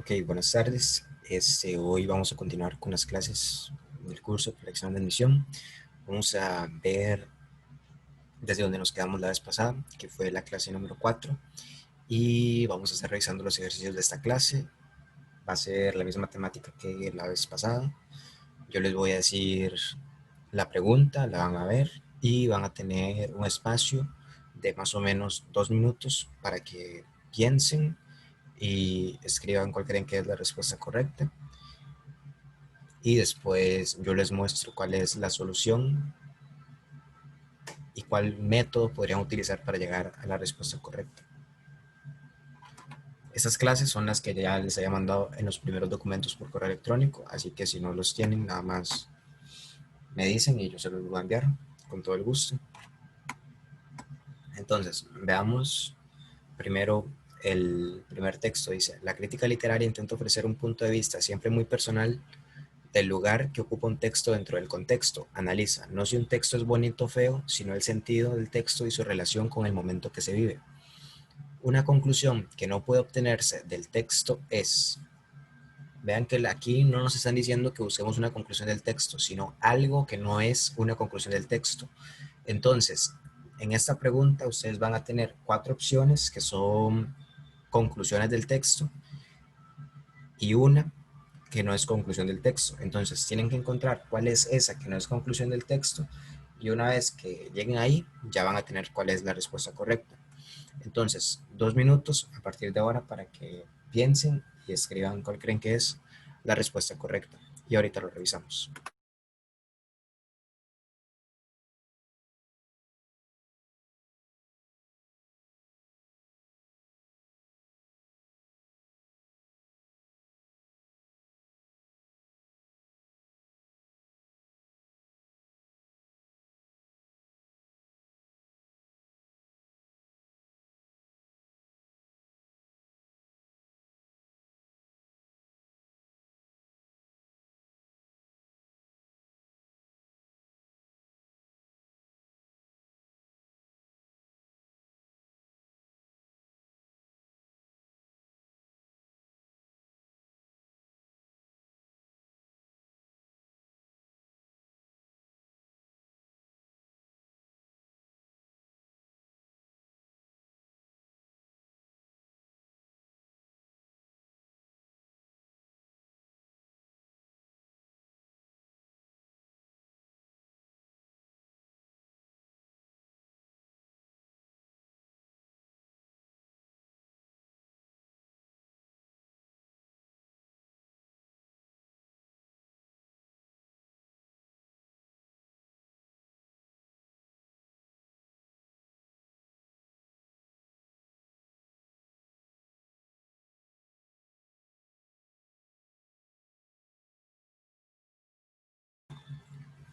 Ok, buenas tardes. Hoy vamos a continuar con las clases del curso para el examen de admisión. Vamos a ver desde donde nos quedamos la vez pasada, que fue la clase número 4, y vamos a estar revisando los ejercicios de esta clase. Va a ser la misma temática que la vez pasada. Yo les voy a decir la pregunta, la van a ver y van a tener un espacio de más o menos 2 minutos para que piensen y escriban cuál creen que es la respuesta correcta. Y después yo les muestro cuál es la solución y cuál método podrían utilizar para llegar a la respuesta correcta. Estas clases son las que ya les había mandado en los primeros documentos por correo electrónico, así que si no los tienen, nada más me dicen y yo se los voy a enviar con todo el gusto. Entonces, veamos primero el primer texto. Dice: la crítica literaria intenta ofrecer un punto de vista siempre muy personal del lugar que ocupa un texto dentro del contexto. Analiza no si un texto es bonito o feo, sino el sentido del texto y su relación con el momento que se vive. Una conclusión que no puede obtenerse del texto es... Vean que aquí no nos están diciendo que busquemos una conclusión del texto, sino algo que no es una conclusión del texto. Entonces, en esta pregunta ustedes van a tener 4 opciones que son conclusiones del texto y una que no es conclusión del texto. Entonces tienen que encontrar cuál es esa que no es conclusión del texto y una vez que lleguen ahí ya van a tener cuál es la respuesta correcta. Entonces, 2 minutos a partir de ahora para que piensen y escriban cuál creen que es la respuesta correcta. Y ahorita lo revisamos.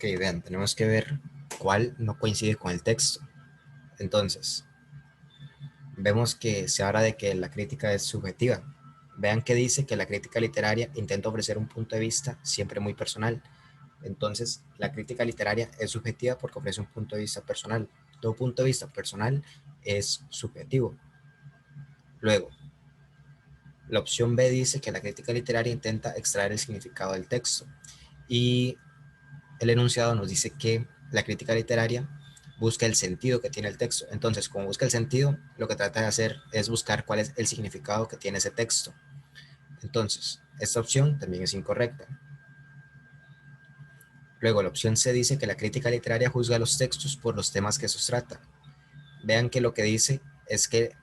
Ok, vean, tenemos que ver cuál no coincide con el texto. Entonces, vemos que se habla de que la crítica es subjetiva. Vean que dice que la crítica literaria intenta ofrecer un punto de vista siempre muy personal. Entonces, la crítica literaria es subjetiva porque ofrece un punto de vista personal. Todo punto de vista personal es subjetivo. Luego, la opción B dice que la crítica literaria intenta extraer el significado del texto. Y el enunciado nos dice que la crítica literaria busca el sentido que tiene el texto. Entonces, como busca el sentido, lo que trata de hacer es buscar cuál es el significado que tiene ese texto. Entonces, esta opción también es incorrecta. Luego, la opción C dice que la crítica literaria juzga los textos por los temas que esos trata. Vean que lo que dice es que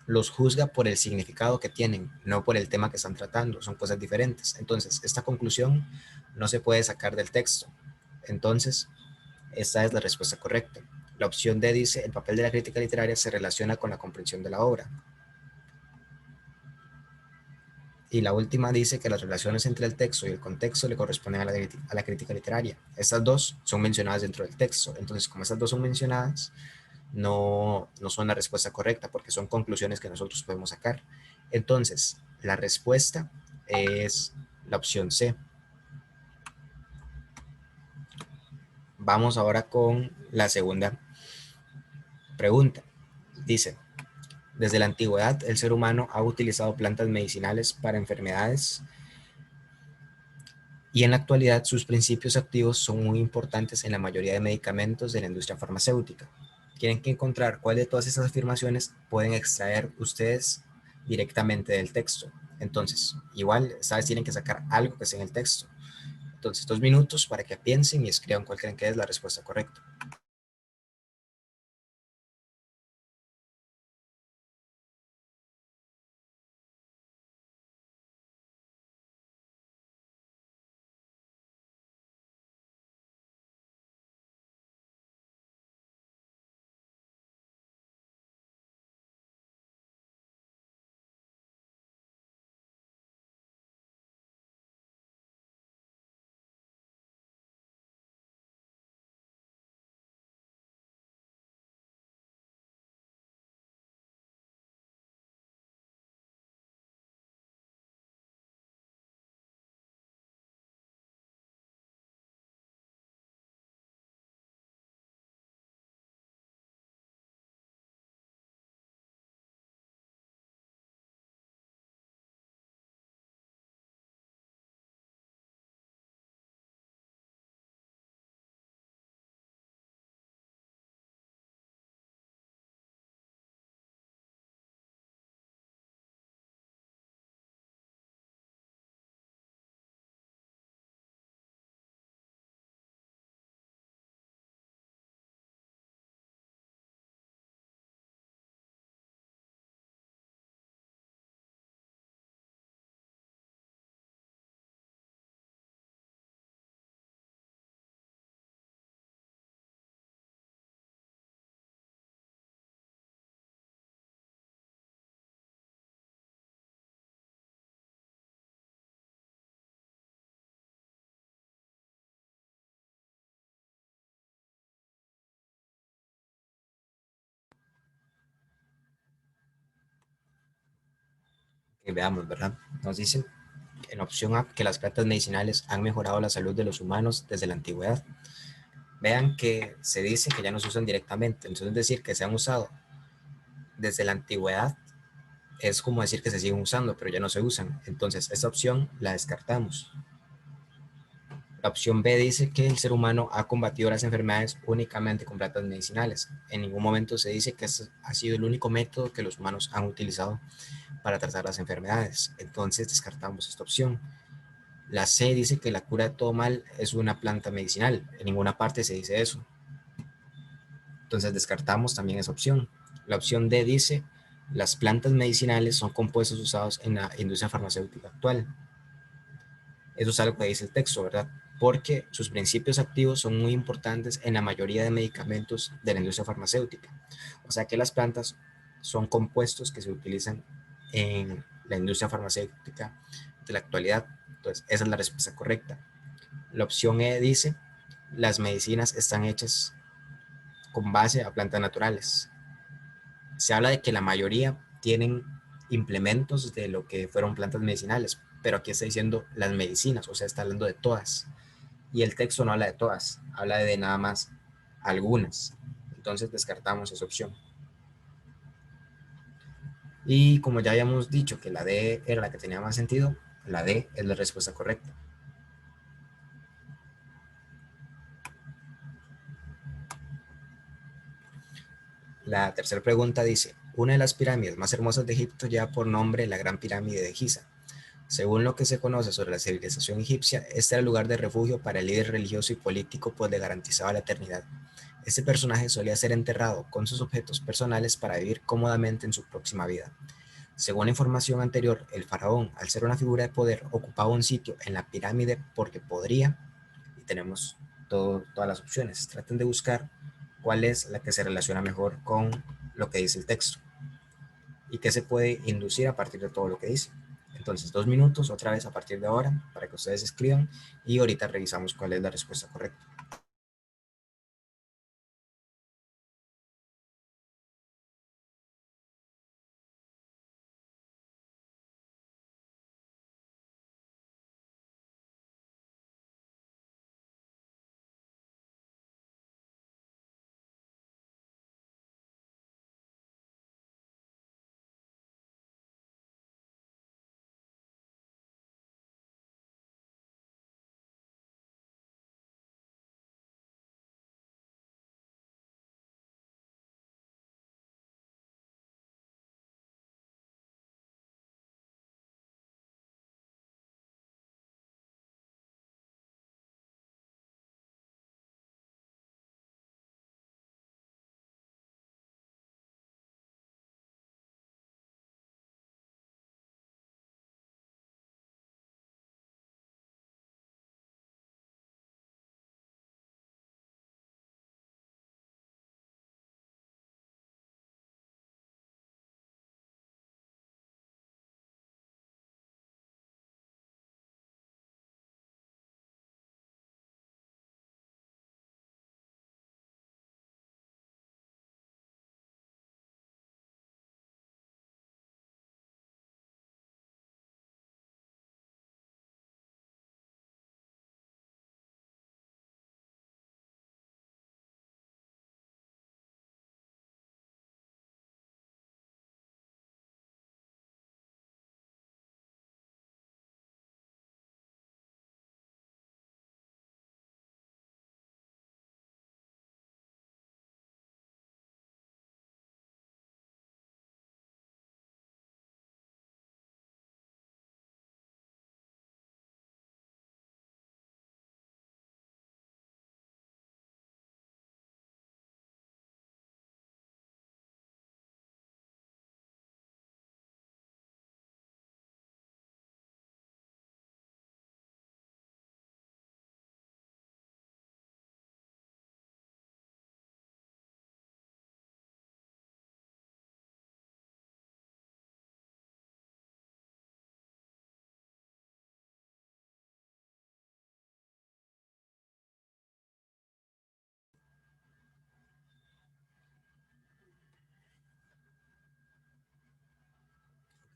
los juzga por el significado que tienen, no por el tema que están tratando, son cosas diferentes. Entonces, esta conclusión no se puede sacar del texto. Entonces, esta es la respuesta correcta. La opción D dice: el papel de la crítica literaria se relaciona con la comprensión de la obra. Y la última dice que las relaciones entre el texto y el contexto le corresponden a la crítica literaria. Estas dos son mencionadas dentro del texto. Entonces, como estas dos son mencionadas, no son la respuesta correcta porque son conclusiones que nosotros podemos sacar. Entonces, la respuesta es la opción C. Vamos ahora con la segunda pregunta. Dice: Desde la antigüedad, el ser humano ha utilizado plantas medicinales para enfermedades y en la actualidad sus principios activos son muy importantes en la mayoría de medicamentos de la industria farmacéutica. Tienen que encontrar cuál de todas esas afirmaciones pueden extraer ustedes directamente del texto. Entonces, igual, esta vez tienen que sacar algo que esté en el texto. Entonces, 2 minutos para que piensen y escriban cuál creen que es la respuesta correcta. Que veamos, ¿verdad? Nos dicen en opción A que las plantas medicinales han mejorado la salud de los humanos desde la antigüedad. Vean que se dice que ya no se usan directamente, entonces decir que se han usado desde la antigüedad es como decir que se siguen usando, pero ya no se usan. Entonces, esta opción la descartamos. La opción B dice que el ser humano ha combatido las enfermedades únicamente con plantas medicinales. En ningún momento se dice que este ha sido el único método que los humanos han utilizado para tratar las enfermedades. Entonces, descartamos esta opción. La C dice que la cura de todo mal es una planta medicinal. En ninguna parte se dice eso. Entonces descartamos también esa opción. La opción D dice, las plantas medicinales son compuestos usados en la industria farmacéutica actual. Eso es algo que dice el texto, ¿verdad? Porque sus principios activos son muy importantes en la mayoría de medicamentos de la industria farmacéutica. O sea que las plantas son compuestos que se utilizan en la industria farmacéutica de la actualidad. Entonces, esa es la respuesta correcta. La opción E dice, las medicinas están hechas con base a plantas naturales. Se habla de que la mayoría tienen implementos de lo que fueron plantas medicinales, pero aquí está diciendo las medicinas, o sea, está hablando de todas. Y el texto no habla de todas, habla de nada más algunas. Entonces descartamos esa opción. Y como ya habíamos dicho que la D era la que tenía más sentido, la D es la respuesta correcta. La tercera pregunta dice, una de las pirámides más hermosas de Egipto lleva por nombre la Gran Pirámide de Giza. Según lo que se conoce sobre la civilización egipcia, este era el lugar de refugio para el líder religioso y político, pues le garantizaba la eternidad. Este personaje solía ser enterrado con sus objetos personales para vivir cómodamente en su próxima vida. Según la información anterior, el faraón, al ser una figura de poder, ocupaba un sitio en la pirámide porque podría, y tenemos todas las opciones. Traten de buscar cuál es la que se relaciona mejor con lo que dice el texto y qué se puede inducir a partir de todo lo que dice. Entonces, 2 minutos otra vez a partir de ahora para que ustedes escriban y ahorita revisamos cuál es la respuesta correcta.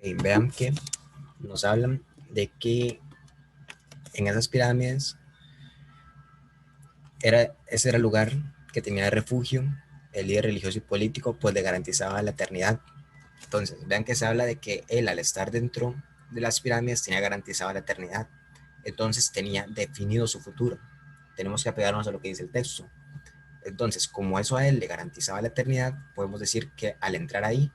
Vean que nos hablan de que en esas pirámides ese era el lugar que tenía refugio, el líder religioso y político, pues le garantizaba la eternidad. Entonces, vean que se habla de que él, al estar dentro de las pirámides, tenía garantizada la eternidad. Entonces, tenía definido su futuro. Tenemos que apegarnos a lo que dice el texto. Entonces, como eso a él le garantizaba la eternidad, podemos decir que al entrar ahí,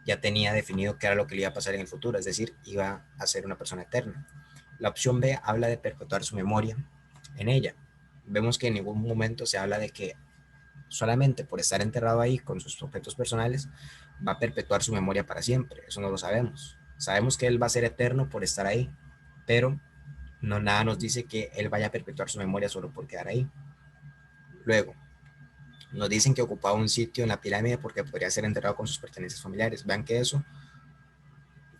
ya tenía definido qué era lo que le iba a pasar en el futuro, es decir, iba a ser una persona eterna. La opción B habla de perpetuar su memoria en ella. Vemos que en ningún momento se habla de que solamente por estar enterrado ahí con sus objetos personales va a perpetuar su memoria para siempre. Eso no lo sabemos. Sabemos que él va a ser eterno por estar ahí, pero no nada nos dice que él vaya a perpetuar su memoria solo por quedar ahí. Luego, nos dicen que ocupaba un sitio en la pirámide porque podría ser enterrado con sus pertenencias familiares. Vean que eso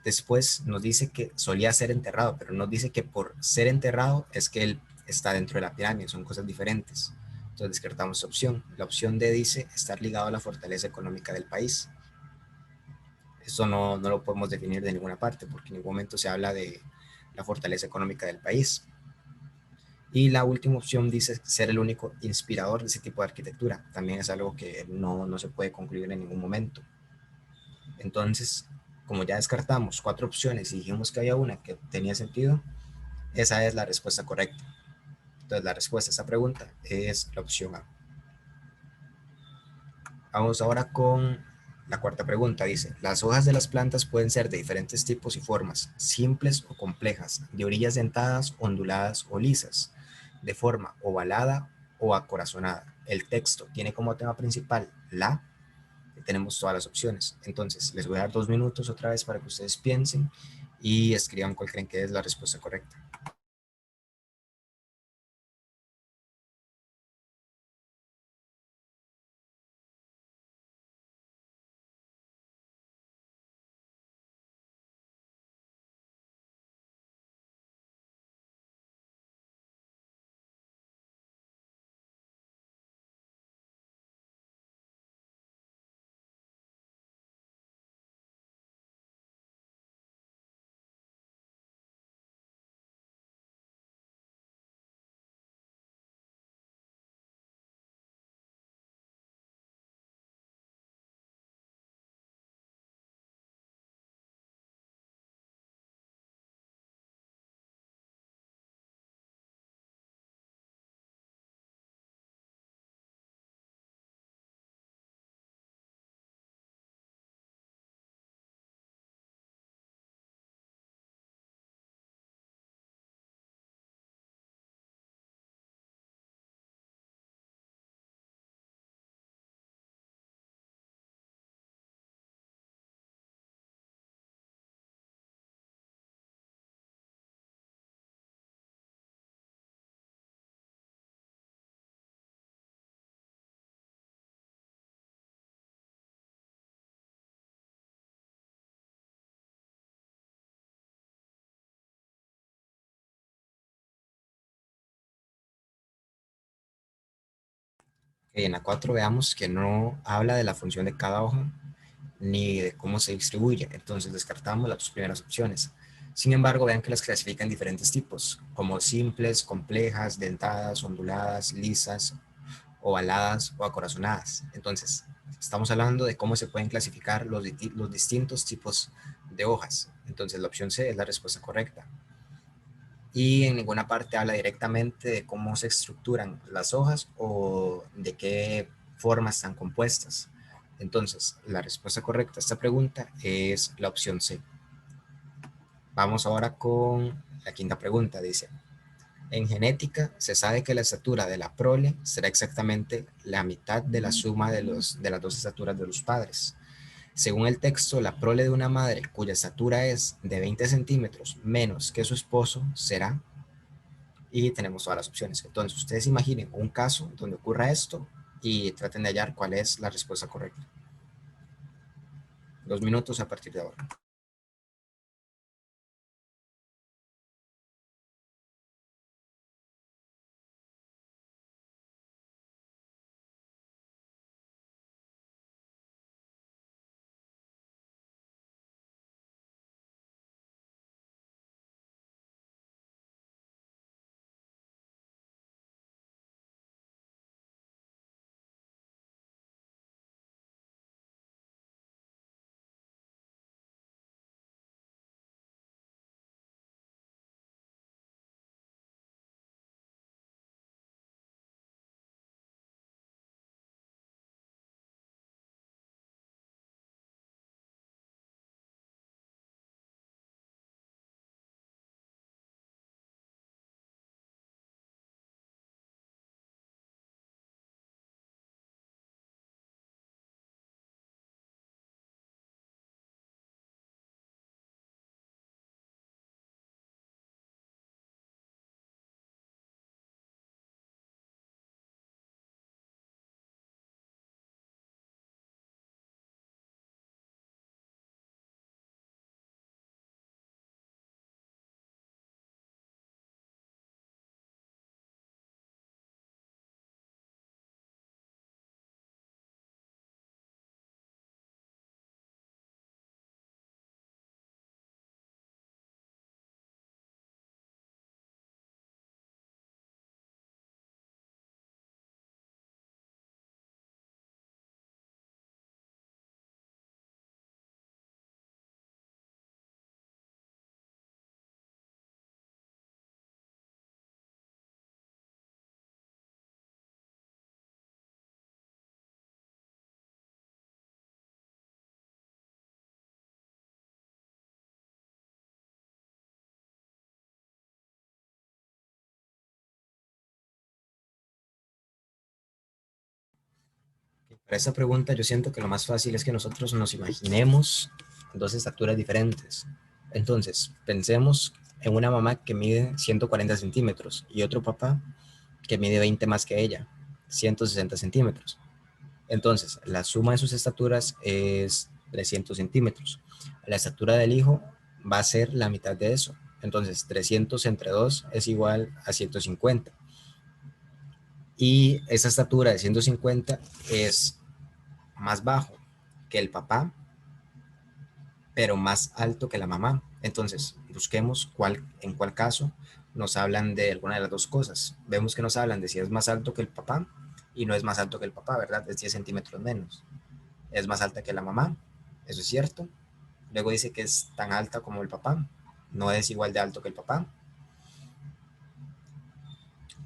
después nos dice que solía ser enterrado, pero nos dice que por ser enterrado es que él está dentro de la pirámide, son cosas diferentes. Entonces descartamos esa opción. La opción D dice estar ligado a la fortaleza económica del país. Esto no lo podemos definir de ninguna parte porque en ningún momento se habla de la fortaleza económica del país. Y la última opción dice ser el único inspirador de ese tipo de arquitectura. También es algo que no se puede concluir en ningún momento. Entonces, como ya descartamos 4 opciones y dijimos que había una que tenía sentido, esa es la respuesta correcta. Entonces, la respuesta a esta pregunta es la opción A. Vamos ahora con la cuarta pregunta. Dice, las hojas de las plantas pueden ser de diferentes tipos y formas, simples o complejas, de orillas dentadas, onduladas o lisas, de forma ovalada o acorazonada. El texto tiene como tema principal la, y tenemos todas las opciones. Entonces, les voy a dar 2 minutos otra vez para que ustedes piensen y escriban cuál creen que es la respuesta correcta. En la 4 veamos que no habla de la función de cada hoja ni de cómo se distribuye, entonces descartamos las 2 primeras opciones. Sin embargo, vean que las clasifican en diferentes tipos, como simples, complejas, dentadas, onduladas, lisas, ovaladas o acorazonadas. Entonces, estamos hablando de cómo se pueden clasificar los distintos tipos de hojas. Entonces, la opción C es la respuesta correcta. Y en ninguna parte habla directamente de cómo se estructuran las hojas o de qué formas están compuestas. Entonces, la respuesta correcta a esta pregunta es la opción C. Vamos ahora con la quinta pregunta. Dice, en genética se sabe que la estatura de la prole será exactamente la mitad de la suma de las dos estaturas de los padres. Según el texto, la prole de una madre cuya estatura es de 20 centímetros menos que su esposo será, y tenemos todas las opciones. Entonces, ustedes imaginen un caso donde ocurra esto y traten de hallar cuál es la respuesta correcta. 2 minutos a partir de ahora. Para esta pregunta yo siento que lo más fácil es que nosotros nos imaginemos dos estaturas diferentes. Entonces, pensemos en una mamá que mide 140 centímetros y otro papá que mide 20 más que ella, 160 centímetros. Entonces, la suma de sus estaturas es 300 centímetros. La estatura del hijo va a ser la mitad de eso. Entonces, 300 entre 2 es igual a 150. Y esa estatura de 150 es más bajo que el papá, pero más alto que la mamá. Entonces, busquemos en cuál caso nos hablan de alguna de las dos cosas. Vemos que nos hablan de si es más alto que el papá y no es más alto que el papá, ¿verdad? Es 10 centímetros menos. Es más alta que la mamá, eso es cierto. Luego dice que es tan alta como el papá, no es igual de alto que el papá.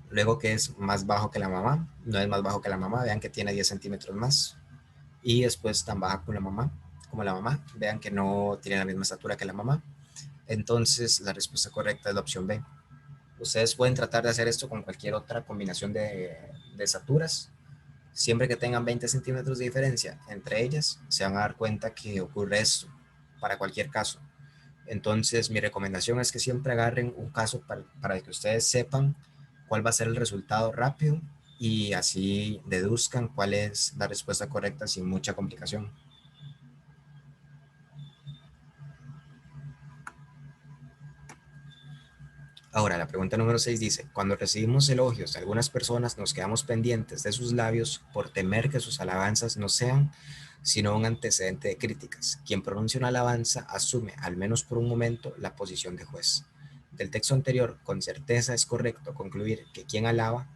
Luego que es más bajo que la mamá, no es más bajo que la mamá, vean que tiene 10 centímetros más. Y después tan baja como la mamá, vean que no tiene la misma estatura que la mamá. Entonces la respuesta correcta es la opción B. Ustedes pueden tratar de hacer esto con cualquier otra combinación de estaturas. Siempre que tengan 20 centímetros de diferencia entre ellas, se van a dar cuenta que ocurre esto para cualquier caso. Entonces, mi recomendación es que siempre agarren un caso para que ustedes sepan cuál va a ser el resultado rápido y así deduzcan cuál es la respuesta correcta sin mucha complicación. Ahora, la pregunta número 6 dice, cuando recibimos elogios de algunas personas nos quedamos pendientes de sus labios por temer que sus alabanzas no sean sino un antecedente de críticas. Quien pronuncia una alabanza asume, al menos por un momento, la posición de juez. Del texto anterior, con certeza es correcto concluir que quien alaba,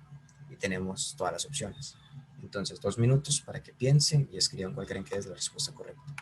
y tenemos todas las opciones. Entonces, 2 minutos para que piensen y escriban cuál creen que es la respuesta correcta.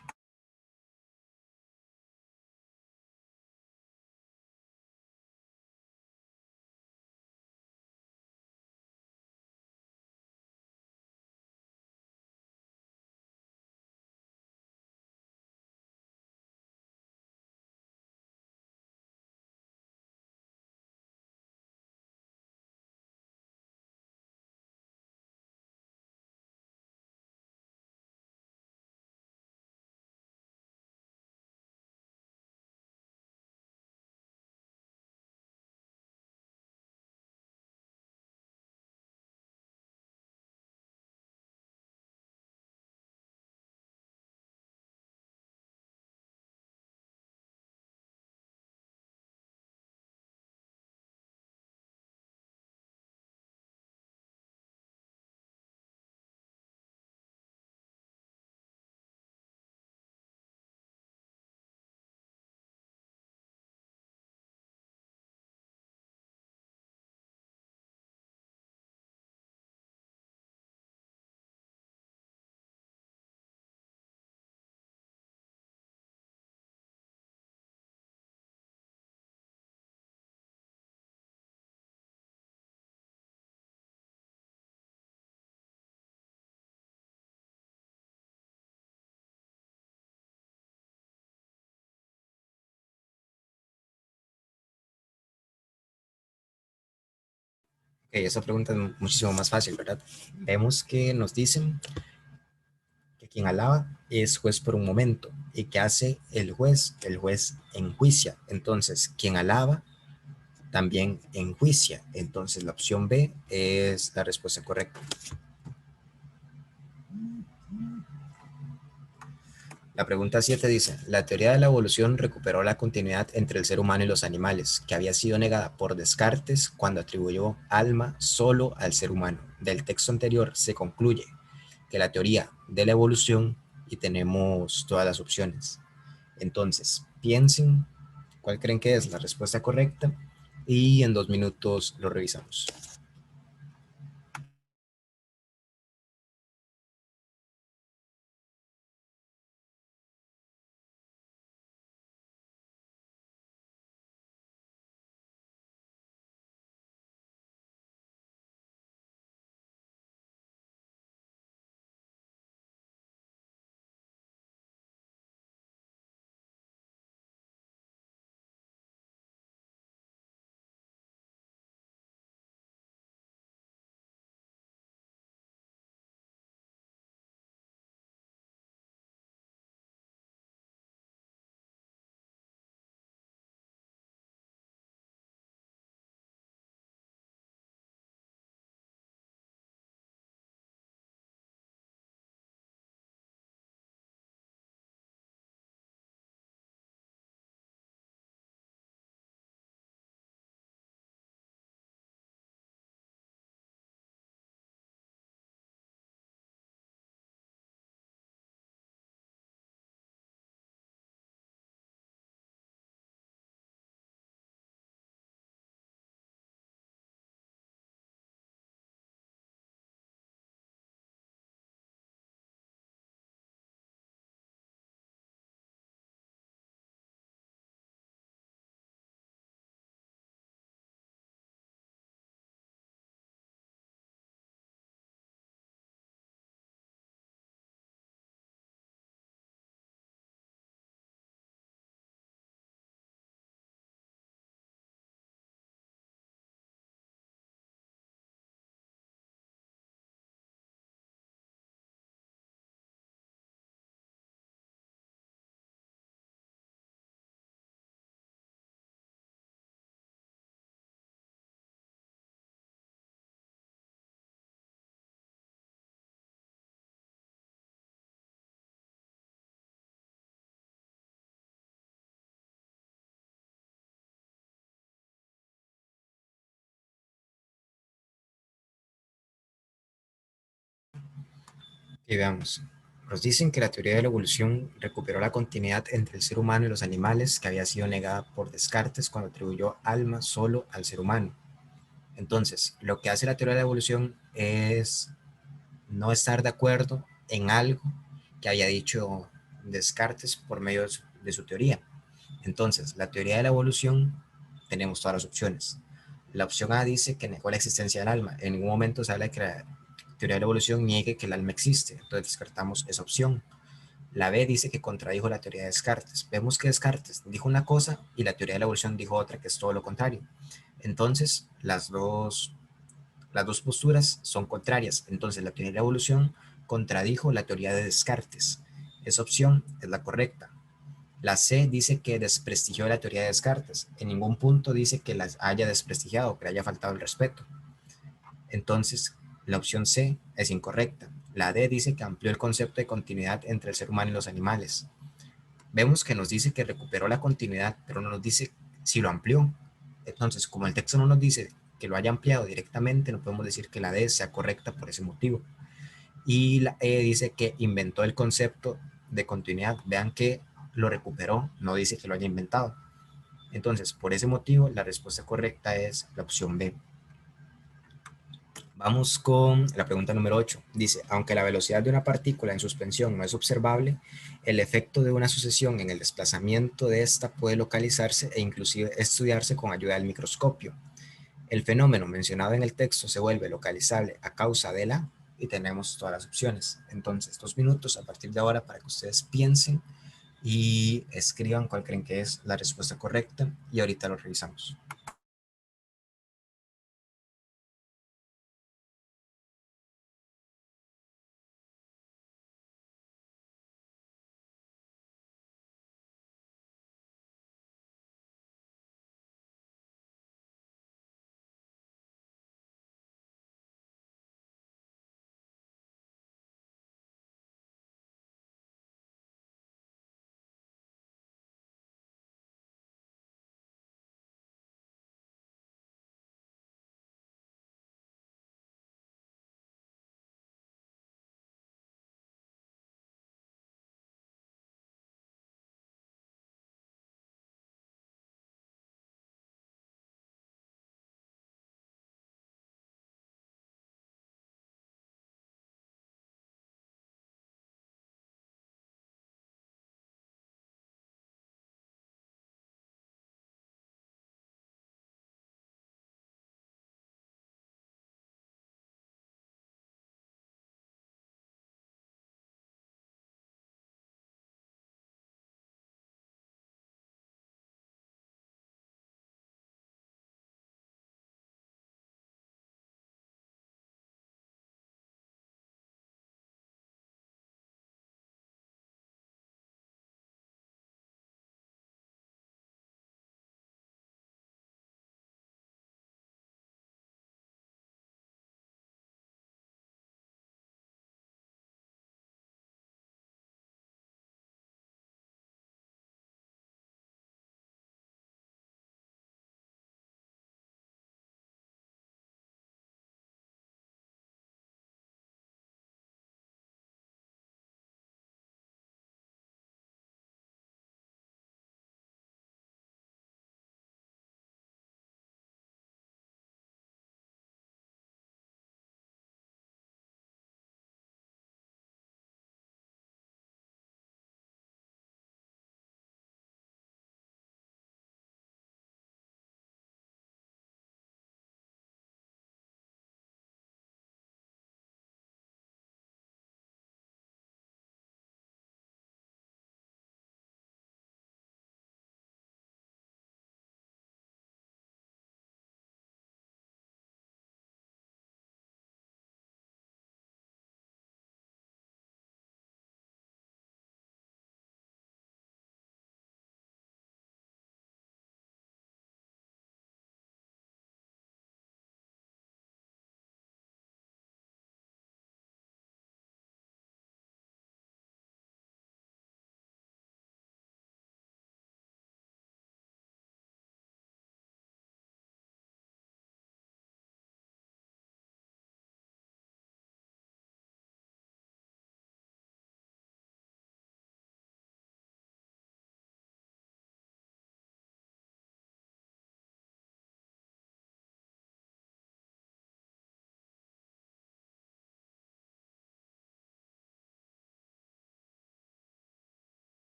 Okay, esa pregunta es muchísimo más fácil, ¿verdad? Vemos que nos dicen que quien alaba es juez por un momento. ¿Y qué hace el juez? El juez enjuicia. Entonces, quien alaba también enjuicia. Entonces, la opción B es la respuesta correcta. La pregunta 7 dice, la teoría de la evolución recuperó la continuidad entre el ser humano y los animales, que había sido negada por Descartes cuando atribuyó alma solo al ser humano. Del texto anterior se concluye que la teoría de la evolución, y tenemos todas las opciones. Entonces, piensen cuál creen que es la respuesta correcta y en 2 minutos lo revisamos. Y veamos. Nos dicen que la teoría de la evolución recuperó la continuidad entre el ser humano y los animales que había sido negada por Descartes cuando atribuyó alma solo al ser humano. Entonces, lo que hace la teoría de la evolución es no estar de acuerdo en algo que había dicho Descartes por medio de su teoría. Entonces, la teoría de la evolución, tenemos todas las opciones. La opción A dice que negó la existencia del alma. En ningún momento se habla de que la teoría de la evolución niegue que el alma existe. Entonces descartamos esa opción. La B dice que contradijo la teoría de Descartes. Vemos que Descartes dijo una cosa y la teoría de la evolución dijo otra, que es todo lo contrario. Entonces, las dos posturas son contrarias. Entonces, la teoría de la evolución contradijo la teoría de Descartes. Esa opción es la correcta. La C dice que desprestigió la teoría de Descartes. En ningún punto dice que la haya desprestigiado, que le haya faltado el respeto. Entonces, la opción C es incorrecta. La D dice que amplió el concepto de continuidad entre el ser humano y los animales. Vemos que nos dice que recuperó la continuidad, pero no nos dice si lo amplió. Entonces, como el texto no nos dice que lo haya ampliado directamente, no podemos decir que la D sea correcta por ese motivo. Y la E dice que inventó el concepto de continuidad. Vean que lo recuperó, no dice que lo haya inventado. Entonces, por ese motivo, la respuesta correcta es la opción B. Vamos con la pregunta número 8. Dice, aunque la velocidad de una partícula en suspensión no es observable, el efecto de una sucesión en el desplazamiento de esta puede localizarse e inclusive estudiarse con ayuda del microscopio. El fenómeno mencionado en el texto se vuelve localizable a causa de la, y tenemos todas las opciones. Entonces, 2 minutos a partir de ahora para que ustedes piensen y escriban cuál creen que es la respuesta correcta y ahorita lo revisamos.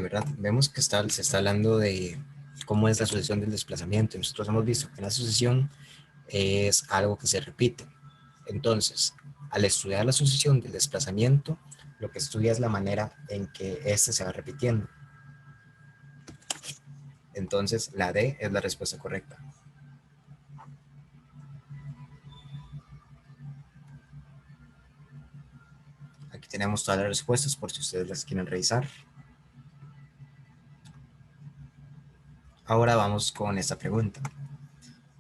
¿Verdad? Vemos que se está hablando de cómo es la sucesión del desplazamiento. Nosotros hemos visto que la sucesión es algo que se repite. Entonces, al estudiar la sucesión del desplazamiento, lo que estudia es la manera en que éste se va repitiendo. Entonces, la D es la respuesta correcta. Aquí tenemos todas las respuestas por si ustedes las quieren revisar. Ahora vamos con esta pregunta.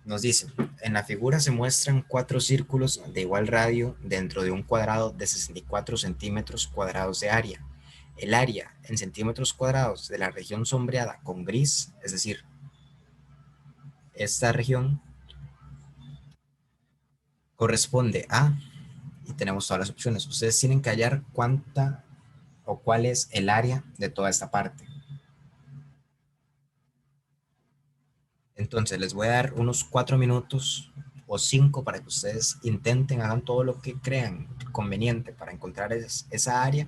Nos dice, en la figura se muestran 4 círculos de igual radio dentro de un cuadrado de 64 centímetros cuadrados de área. El área en centímetros cuadrados de la región sombreada con gris, es decir, esta región corresponde a, y tenemos todas las opciones. Ustedes tienen que hallar cuánta o cuál es el área de toda esta parte. Entonces les voy a dar unos 4 minutos o 5 para que ustedes intenten, hagan todo lo que crean conveniente para encontrar esa área.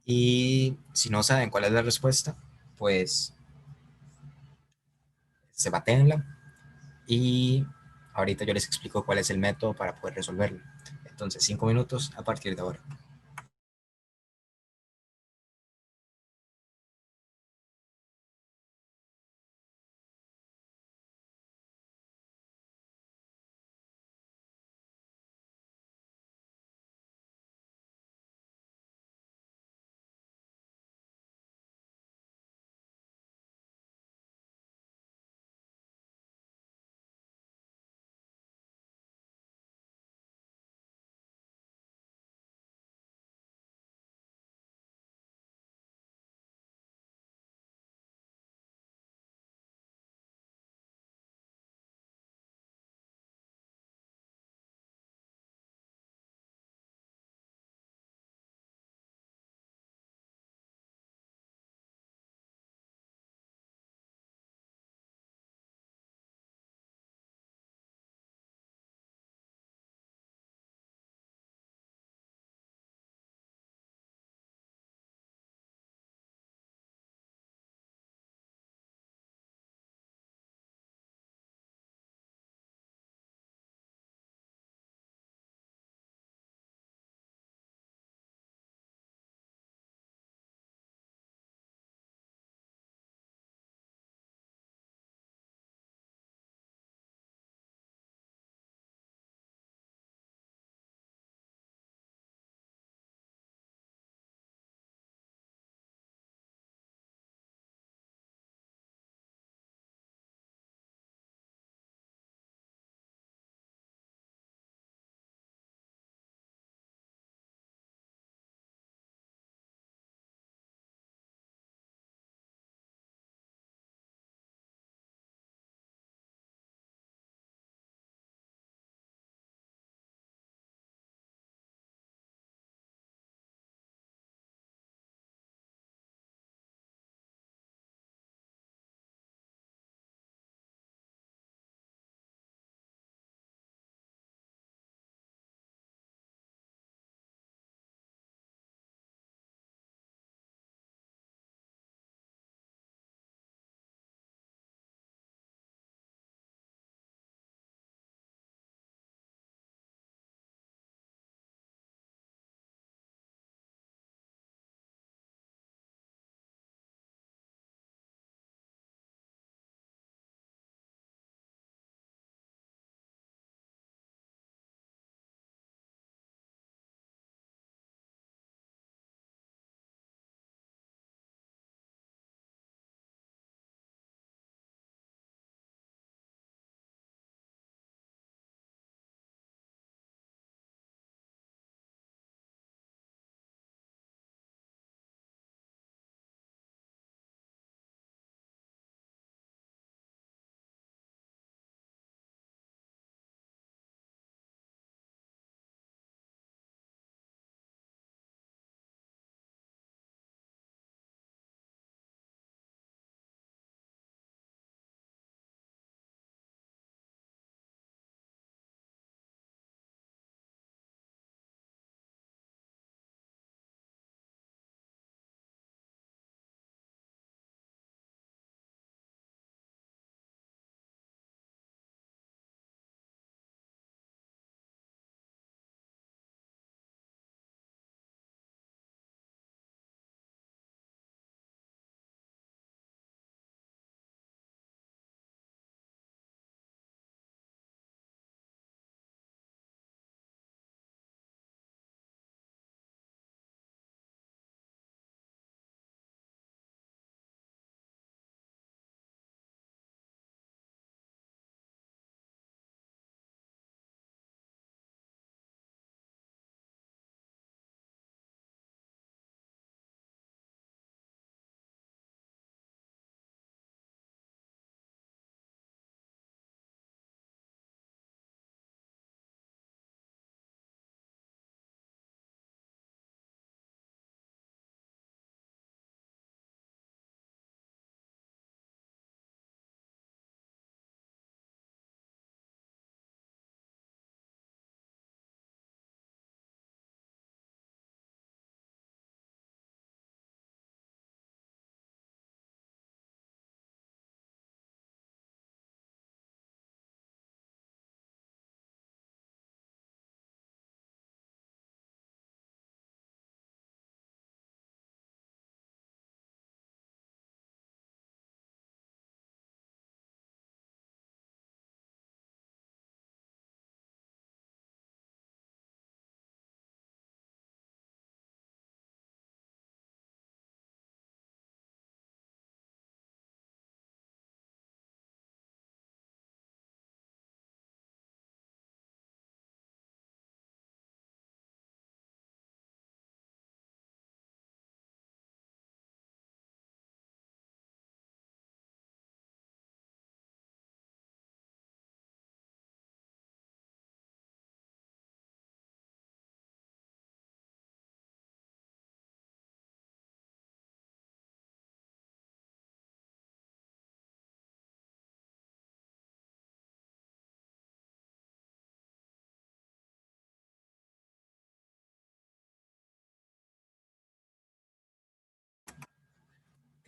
Y si no saben cuál es la respuesta, pues se batenla y ahorita yo les explico cuál es el método para poder resolverlo. Entonces, 5 minutos a partir de ahora.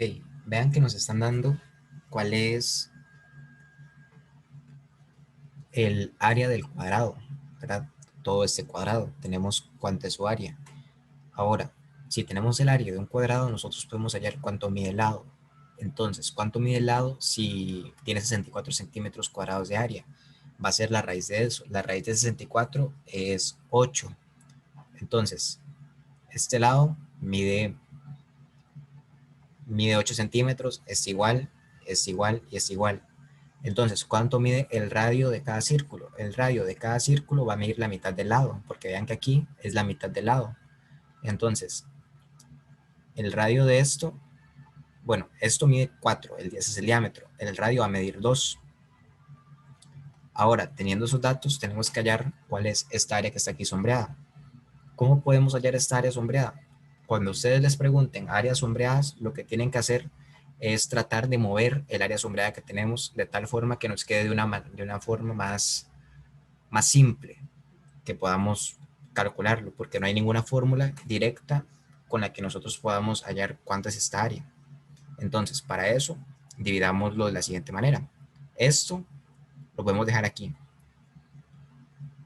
Ok, vean que nos están dando cuál es el área del cuadrado, ¿verdad? Todo este cuadrado, tenemos cuánto es su área. Ahora, si tenemos el área de un cuadrado, nosotros podemos hallar cuánto mide el lado. Entonces, ¿cuánto mide el lado si tiene 64 centímetros cuadrados de área? Va a ser la raíz de eso. La raíz de 64 es 8. Entonces, este lado mide 8 centímetros, es igual y es igual. Entonces, ¿cuánto mide el radio de cada círculo? El radio de cada círculo va a medir la mitad del lado, porque vean que aquí es la mitad del lado. Entonces, el radio de esto, bueno, esto mide 4, ese es el diámetro, el radio va a medir 2. Ahora, teniendo esos datos, tenemos que hallar cuál es esta área que está aquí sombreada. ¿Cómo podemos hallar esta área sombreada? Cuando ustedes les pregunten áreas sombreadas, lo que tienen que hacer es tratar de mover el área sombreada que tenemos de tal forma que nos quede de una forma más simple, que podamos calcularlo, porque no hay ninguna fórmula directa con la que nosotros podamos hallar cuánto es esta área. Entonces, para eso, dividámoslo de la siguiente manera. Esto lo podemos dejar aquí.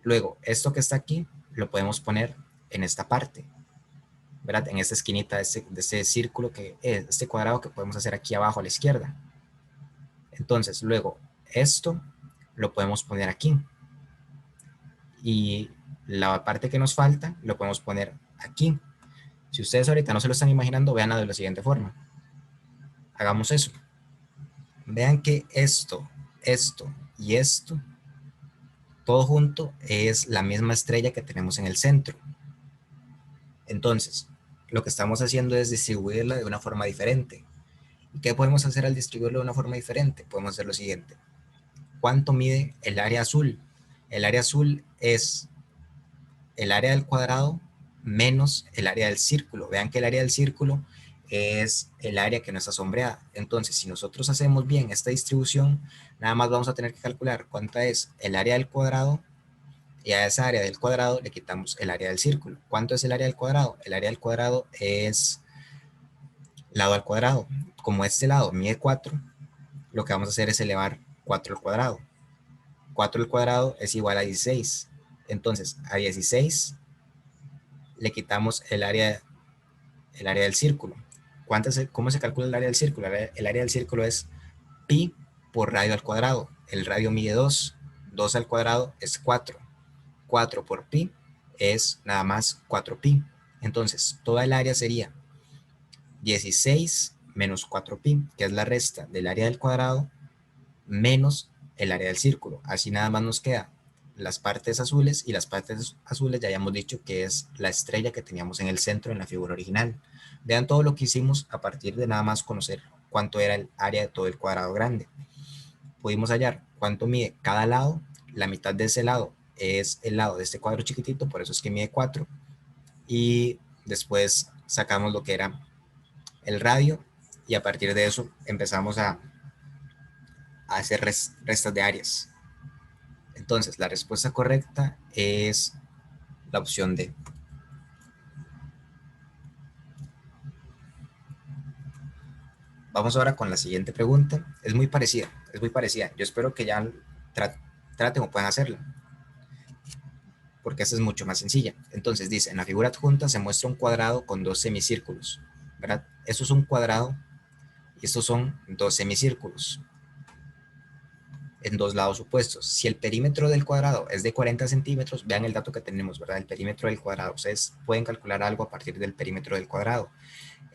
Luego, esto que está aquí, lo podemos poner en esta parte, ¿verdad? En esta esquinita de este círculo, este cuadrado que podemos hacer aquí abajo a la izquierda. Entonces, luego, esto lo podemos poner aquí. Y la parte que nos falta, lo podemos poner aquí. Si ustedes ahorita no se lo están imaginando, vean de la siguiente forma. Hagamos eso. Vean que esto y esto, todo junto es la misma estrella que tenemos en el centro. Entonces, lo que estamos haciendo es distribuirla de una forma diferente. ¿Y qué podemos hacer al distribuirlo de una forma diferente? Podemos hacer lo siguiente. ¿Cuánto mide el área azul? El área azul es el área del cuadrado menos el área del círculo. Vean que el área del círculo es el área que no está sombreada. Entonces, si nosotros hacemos bien esta distribución, nada más vamos a tener que calcular cuánta es el área del cuadrado y a esa área del cuadrado le quitamos el área del círculo. ¿Cuánto es el área del cuadrado? El área del cuadrado es lado al cuadrado. Como este lado mide 4, lo que vamos a hacer es elevar 4 al cuadrado. 4 al cuadrado es igual a 16. Entonces, a 16 le quitamos el área del círculo. ¿Cómo se calcula el área del círculo? El área del círculo es pi por radio al cuadrado. El radio mide 2. 2 al cuadrado es 4. 4 por pi es nada más 4pi. Entonces, toda el área sería 16 menos 4pi, que es la resta del área del cuadrado, menos el área del círculo. Así nada más nos queda las partes azules, y las partes azules ya habíamos dicho que es la estrella que teníamos en el centro en la figura original. Vean todo lo que hicimos a partir de nada más conocer cuánto era el área de todo el cuadrado grande. Pudimos hallar cuánto mide cada lado. La mitad de ese lado es el lado de este cuadro chiquitito, por eso es que mide 4. Y después sacamos lo que era el radio, y a partir de eso empezamos a hacer restas de áreas. Entonces, la respuesta correcta es la opción D. Vamos ahora con la siguiente pregunta. Es muy parecida, es muy parecida. Yo espero que ya traten o puedan hacerla, porque esta es mucho más sencilla. Entonces dice, en la figura adjunta se muestra un cuadrado con dos semicírculos, ¿verdad? Esto es un cuadrado y estos son dos semicírculos en dos lados opuestos. Si el perímetro del cuadrado es de 40 centímetros, vean el dato que tenemos, ¿verdad? El perímetro del cuadrado. Ustedes pueden calcular algo a partir del perímetro del cuadrado.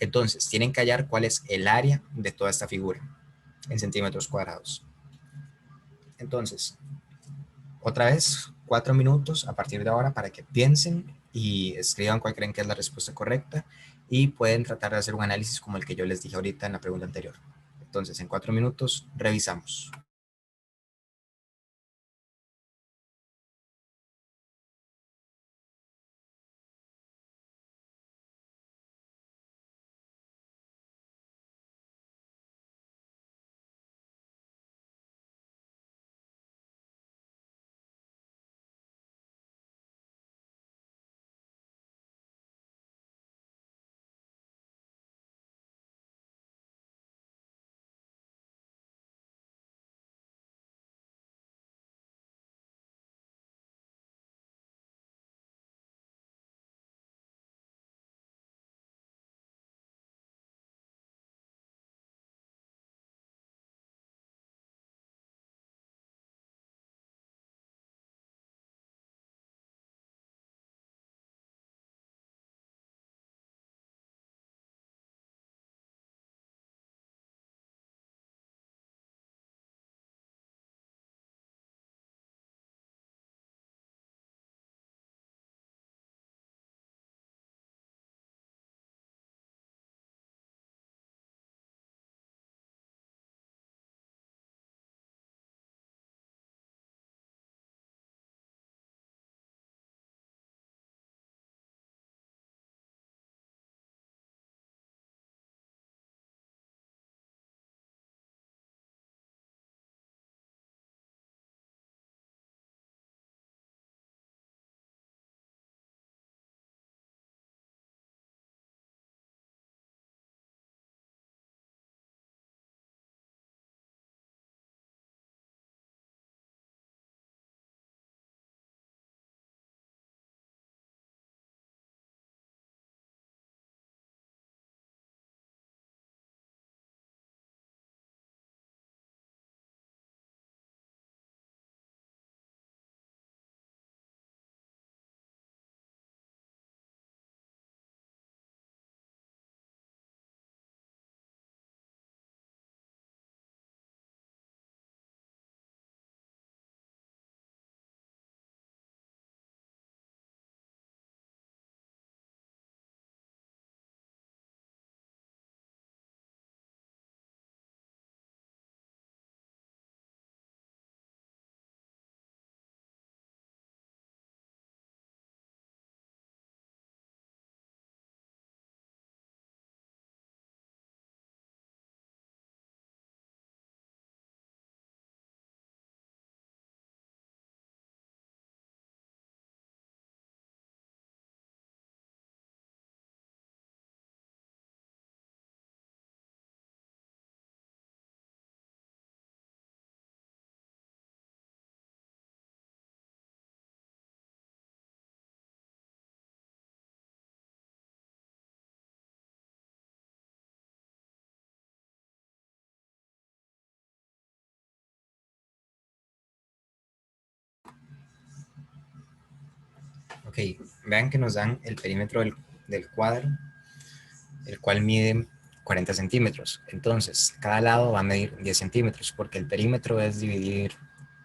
Entonces, tienen que hallar cuál es el área de toda esta figura en centímetros cuadrados. Entonces, otra vez, 4 minutos a partir de ahora para que piensen y escriban cuál creen que es la respuesta correcta, y pueden tratar de hacer un análisis como el que yo les dije ahorita en la pregunta anterior. Entonces, en 4 minutos revisamos. Ok, vean que nos dan el perímetro del cuadro, el cual mide 40 centímetros. Entonces, cada lado va a medir 10 centímetros, porque el perímetro es dividir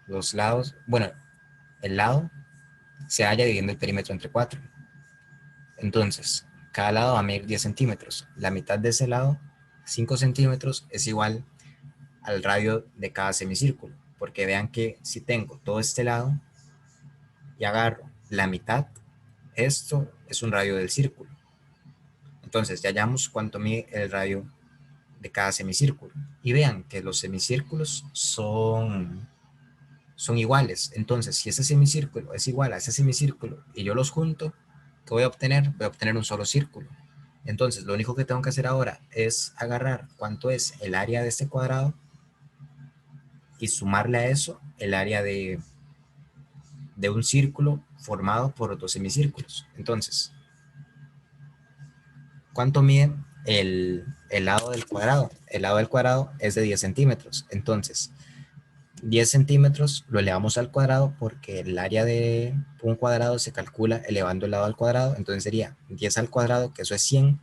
los lados, bueno, el lado se halla dividiendo el perímetro entre 4. Entonces, cada lado va a medir 10 centímetros. La mitad de ese lado, 5 centímetros, es igual al radio de cada semicírculo. Porque vean que si tengo todo este lado y agarro la mitad, esto es un radio del círculo. Entonces, ya hallamos cuánto mide el radio de cada semicírculo. Y vean que los semicírculos son iguales. Entonces, si ese semicírculo es igual a ese semicírculo y yo los junto, ¿qué voy a obtener? Voy a obtener un solo círculo. Entonces, lo único que tengo que hacer ahora es agarrar cuánto es el área de este cuadrado y sumarle a eso el área de un círculo formado por dos semicírculos. Entonces, ¿cuánto mide el lado del cuadrado? El lado del cuadrado es de 10 centímetros. Entonces, 10 centímetros lo elevamos al cuadrado porque el área de un cuadrado se calcula elevando el lado al cuadrado. Entonces sería 10 al cuadrado, que eso es 100.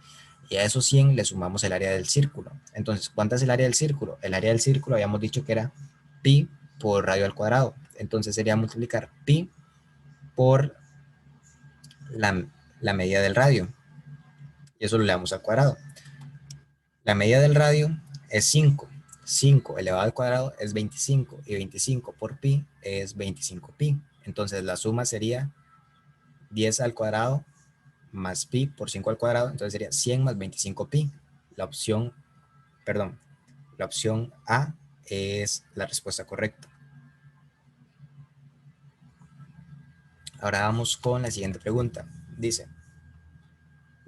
Y a esos 100 le sumamos el área del círculo. Entonces, ¿cuánto es el área del círculo? El área del círculo habíamos dicho que era pi por radio al cuadrado. Entonces sería multiplicar pi por la, la medida del radio. Y eso lo elevamos al cuadrado. La medida del radio es 5. 5 elevado al cuadrado es 25 y 25 por pi es 25 pi. Entonces la suma sería 10 al cuadrado más pi por 5 al cuadrado. Entonces sería 100 más 25 pi. La opción, perdón, la opción A es la respuesta correcta. Ahora vamos con la siguiente pregunta. Dice,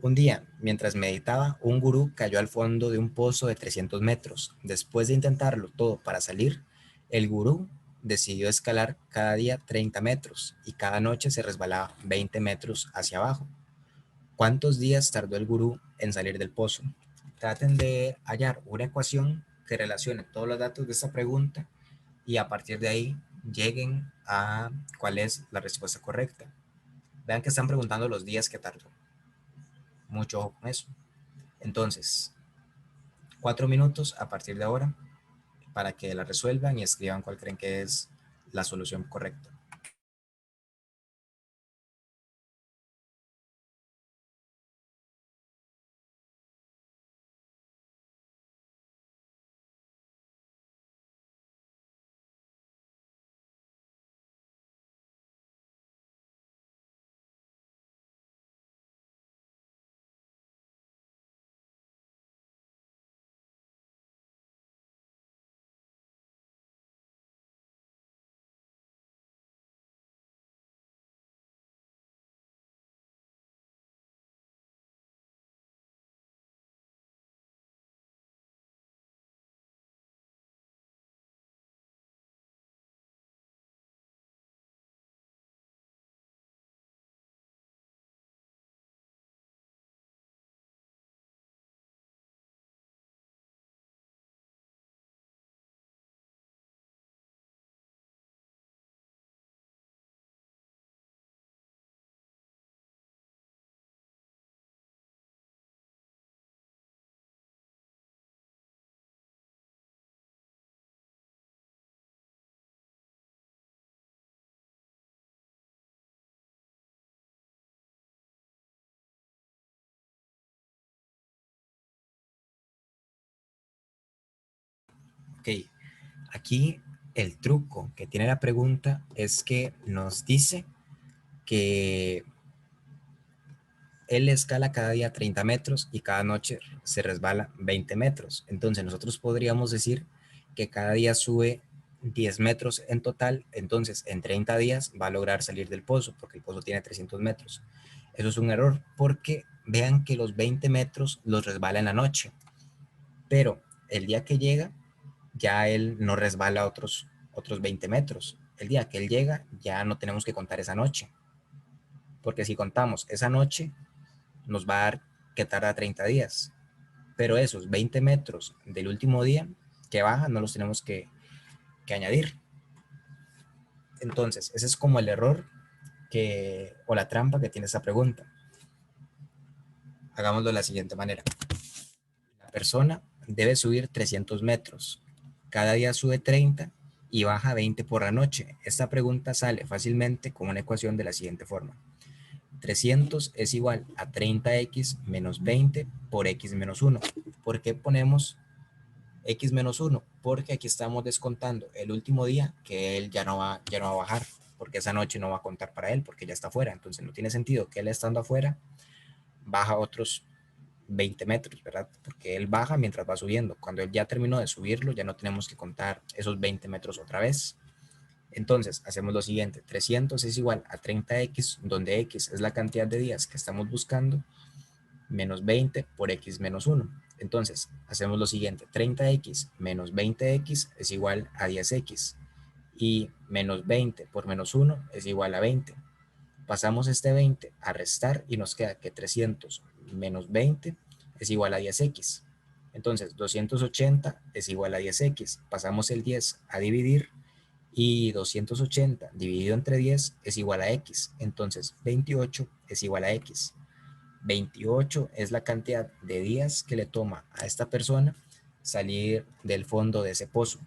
un día, mientras meditaba, un gurú cayó al fondo de un pozo de 300 metros. Después de intentarlo todo para salir, el gurú decidió escalar cada día 30 metros y cada noche se resbalaba 20 metros hacia abajo. ¿Cuántos días tardó el gurú en salir del pozo? Traten de hallar una ecuación que relacione todos los datos de esta pregunta y a partir de ahí lleguen a cuál es la respuesta correcta. Vean que están preguntando los días que tardó. Mucho ojo con eso. Entonces, 4 minutos a partir de ahora para que la resuelvan y escriban cuál creen que es la solución correcta. Ok, aquí el truco que tiene la pregunta es que nos dice que él escala cada día 30 metros y cada noche se resbala 20 metros. Entonces nosotros podríamos decir que cada día sube 10 metros en total, entonces en 30 días va a lograr salir del pozo, porque el pozo tiene 300 metros. Eso es un error, porque vean que los 20 metros los resbala en la noche, pero el día que llega, ya él no resbala otros 20 metros. El día que él llega, ya no tenemos que contar esa noche, porque si contamos esa noche, nos va a dar que tarda 30 días. Pero esos 20 metros del último día que baja no los tenemos que añadir. Entonces, ese es como el error o la trampa que tiene esta pregunta. Hagámoslo de la siguiente manera. La persona debe subir 300 metros. Cada día sube 30 y baja 20 por la noche. Esta pregunta sale fácilmente con una ecuación de la siguiente forma. 300 es igual a 30x menos 20 por x menos 1. ¿Por qué ponemos x menos 1? Porque aquí estamos descontando el último día que él ya no va a bajar, porque esa noche no va a contar para él, porque ya está afuera. Entonces no tiene sentido que él estando afuera baja otros 20 metros, ¿verdad? Porque él baja mientras va subiendo. Cuando él ya terminó de subirlo, ya no tenemos que contar esos 20 metros otra vez. Entonces, hacemos lo siguiente. 300 es igual a 30x, donde x es la cantidad de días que estamos buscando, menos 20 por x menos 1. Entonces, hacemos lo siguiente. 30x menos 20x es igual a 10x. Y menos 20 por menos 1 es igual a 20. Pasamos este 20 a restar y nos queda que 300 menos 20 es igual a 10x. Entonces, 280 es igual a 10x. Pasamos el 10 a dividir y 280 dividido entre 10 es igual a x. Entonces, 28 es igual a x. 28 es la cantidad de días que le toma a esta persona salir del fondo de ese pozo.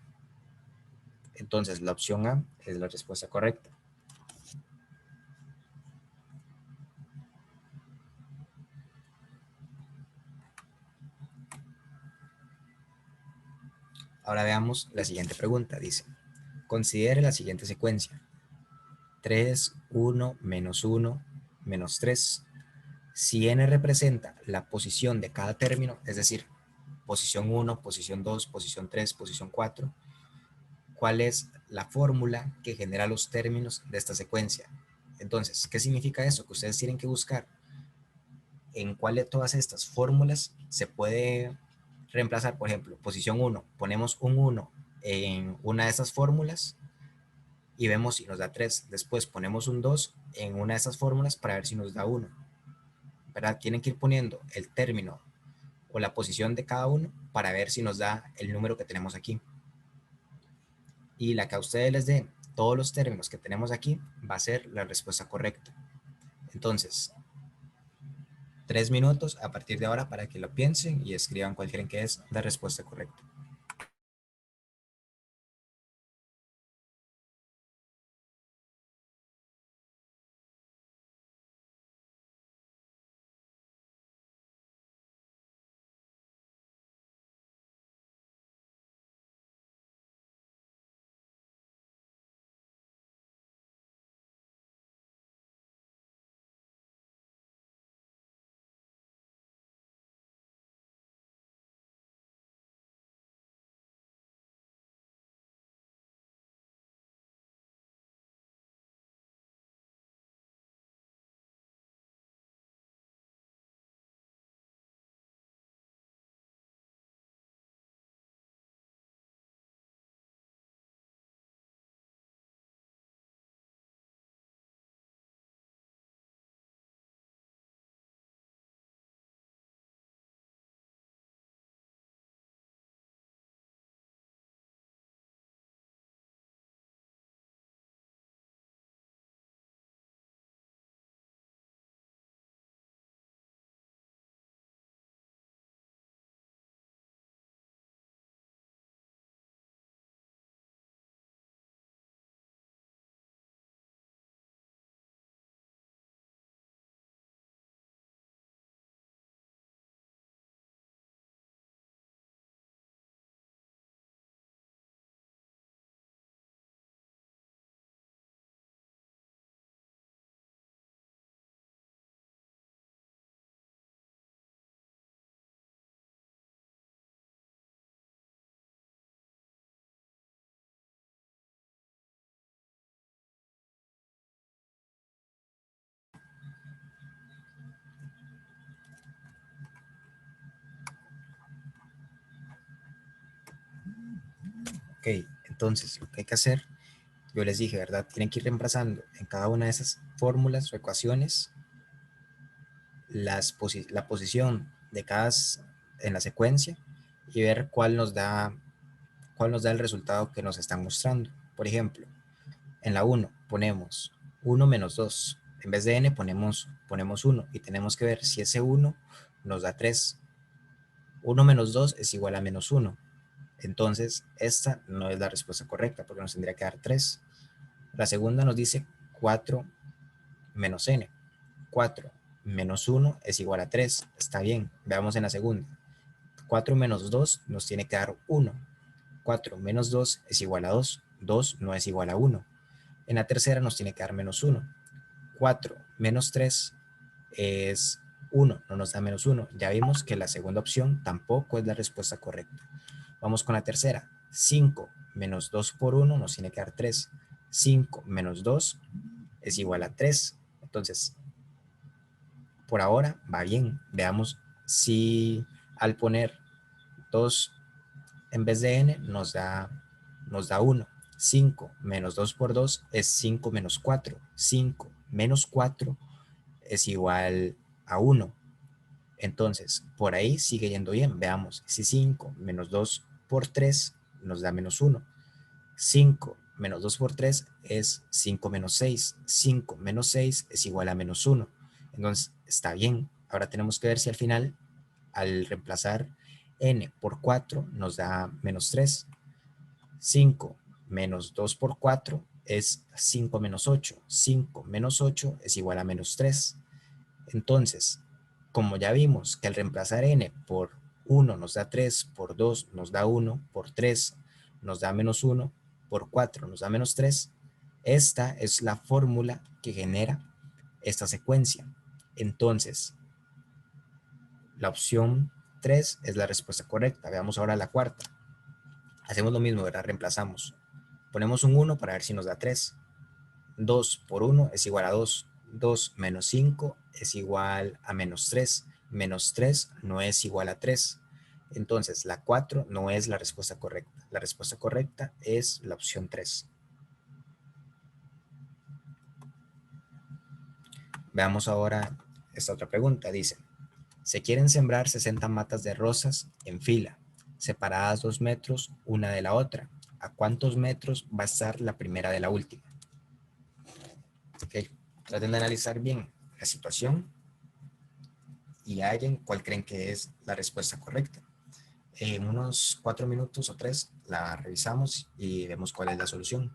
Entonces, la opción A es la respuesta correcta. Ahora veamos la siguiente pregunta. Dice, considere la siguiente secuencia. 3, 1, menos 1, menos 3. Si n representa la posición de cada término, es decir, posición 1, posición 2, posición 3, posición 4, ¿cuál es la fórmula que genera los términos de esta secuencia? Entonces, ¿qué significa eso? Que ustedes tienen que buscar en cuál de todas estas fórmulas se puede reemplazar. Por ejemplo, posición 1, ponemos un 1 en una de esas fórmulas y vemos si nos da 3. Después ponemos un 2 en una de esas fórmulas para ver si nos da 1. ¿Verdad? Tienen que ir poniendo el término o la posición de cada uno para ver si nos da el número que tenemos aquí. Y la que a ustedes les dé todos los términos que tenemos aquí va a ser la respuesta correcta. Entonces, 3 minutos a partir de ahora para que lo piensen y escriban cuál creen que es la respuesta correcta. Ok, entonces lo que hay que hacer, yo les dije, ¿verdad? Tienen que ir reemplazando en cada una de esas fórmulas o ecuaciones la posición de cada en la secuencia y ver cuál nos da el resultado que nos están mostrando. Por ejemplo, en la 1 ponemos 1 menos 2. En vez de n ponemos 1 y tenemos que ver si ese 1 nos da 3. 1 menos 2 es igual a menos 1. Entonces, esta no es la respuesta correcta porque nos tendría que dar 3. La segunda nos dice 4 menos n. 4 menos 1 es igual a 3. Está bien, veamos en la segunda. 4 menos 2 nos tiene que dar 1. 4 menos 2 es igual a 2. 2 no es igual a 1. En la tercera nos tiene que dar menos 1. 4 menos 3 es 1, no nos da menos 1. Ya vimos que la segunda opción tampoco es la respuesta correcta. Vamos con la tercera. 5 menos 2 por 1 nos tiene que dar 3. 5 menos 2 es igual a 3. Entonces, por ahora va bien. Veamos si al poner 2 en vez de n nos da 1. 5 menos 2 por 2 es 5 menos 4. 5 menos 4 es igual a 1. Entonces, por ahí sigue yendo bien. Veamos, si 5 menos 2 por 3 nos da menos 1. 5 menos 2 por 3 es 5 menos 6. 5 menos 6 es igual a menos 1. Entonces, está bien. Ahora tenemos que ver si al final, al reemplazar n por 4, nos da menos 3. 5 menos 2 por 4 es 5 menos 8. 5 menos 8 es igual a menos 3. Entonces, como ya vimos que al reemplazar n por 1 nos da 3, por 2 nos da 1, por 3 nos da menos 1, por 4 nos da menos 3, esta es la fórmula que genera esta secuencia. Entonces, la opción 3 es la respuesta correcta. Veamos ahora la cuarta. Hacemos lo mismo, ¿verdad? Reemplazamos. Ponemos un 1 para ver si nos da 3. 2 por 1 es igual a 2. 2 menos 5 es igual a menos 3. Menos 3 no es igual a 3. Entonces, la 4 no es la respuesta correcta. La respuesta correcta es la opción 3. Veamos ahora esta otra pregunta. Dice, se quieren sembrar 60 matas de rosas en fila, separadas 2 metros una de la otra. ¿A cuántos metros va a estar la primera de la última? Okay. Traten de analizar bien la situación y hallen cuál creen que es la respuesta correcta. En unos 4 minutos o 3 la revisamos y vemos cuál es la solución.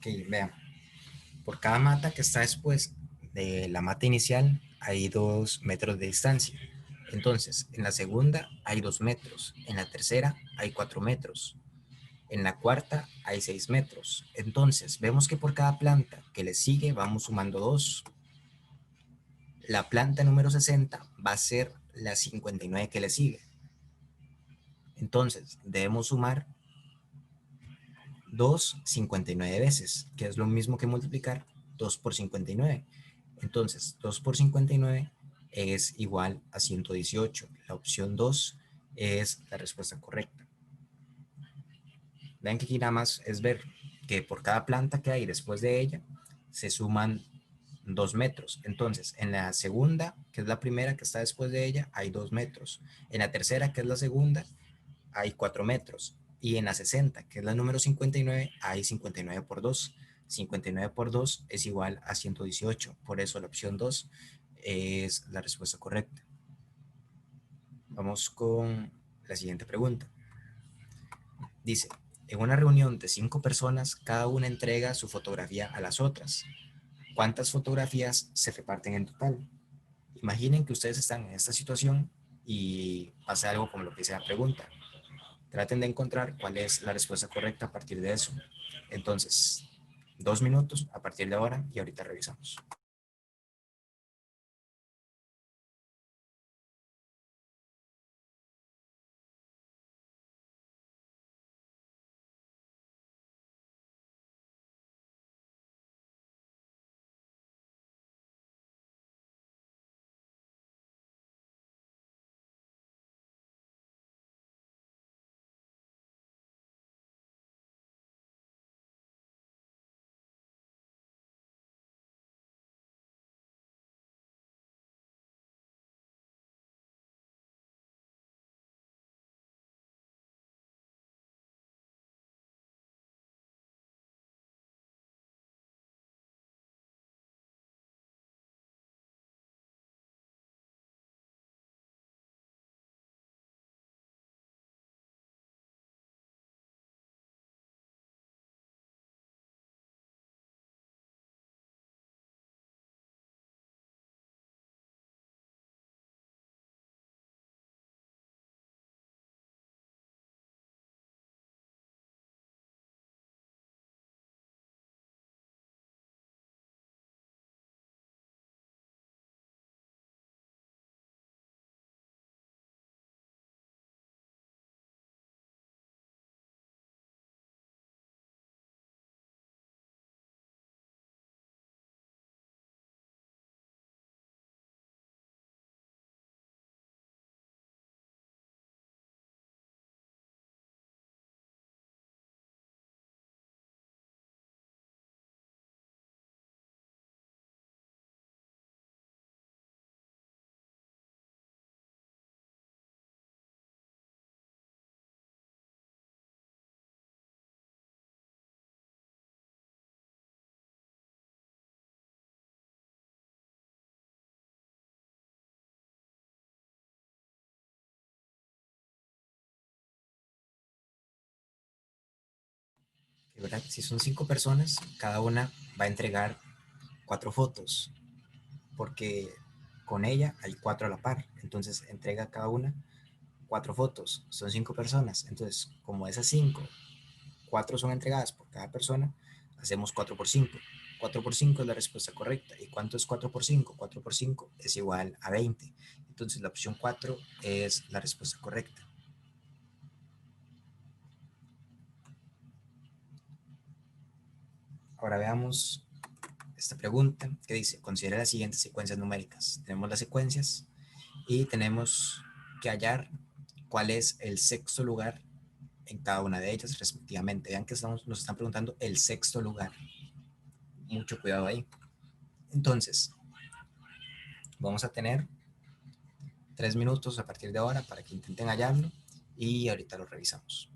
Ok, vean. Por cada mata que está después de la mata inicial hay 2 metros de distancia. Entonces, en la segunda hay 2 metros, en la tercera hay 4 metros, en la cuarta hay 6 metros. Entonces, vemos que por cada planta que le sigue vamos sumando 2. La planta número 60 va a ser la 59 que le sigue. Entonces, debemos sumar 2 59 veces, que es lo mismo que multiplicar 2 por 59. Entonces, 2 por 59 es igual a 118. La opción 2 es la respuesta correcta. Vean que aquí nada más es ver que por cada planta que hay después de ella, se suman 2 metros. Entonces, en la segunda, que es la primera que está después de ella, hay 2 metros. En la tercera, que es la segunda, hay 4 metros. Y en la 60, que es la número 59, hay 59 por 2. 59 por 2 es igual a 118. Por eso la opción 2 es la respuesta correcta. Vamos con la siguiente pregunta. Dice, en una reunión de 5 personas, cada una entrega su fotografía a las otras. ¿Cuántas fotografías se reparten en total? Imaginen que ustedes están en esta situación y pasa algo como lo que dice la pregunta. Traten de encontrar cuál es la respuesta correcta a partir de eso. Entonces, 2 minutos a partir de ahora y ahorita revisamos. ¿Verdad? Si son 5 personas, cada una va a entregar 4 fotos, porque con ella hay 4 a la par. Entonces entrega cada una 4 fotos. Son 5 personas. Entonces, como esas 5, 4 son entregadas por cada persona, hacemos 4 por 5. 4 por 5 es la respuesta correcta. ¿Y cuánto es 4 por 5? 4 por 5 es igual a 20. Entonces la opción 4 es la respuesta correcta. Ahora veamos esta pregunta que dice, considera las siguientes secuencias numéricas. Tenemos las secuencias y tenemos que hallar cuál es el sexto lugar en cada una de ellas respectivamente. Vean que nos están preguntando el sexto lugar. Mucho cuidado ahí. Entonces, vamos a tener 3 minutos a partir de ahora para que intenten hallarlo y ahorita lo revisamos.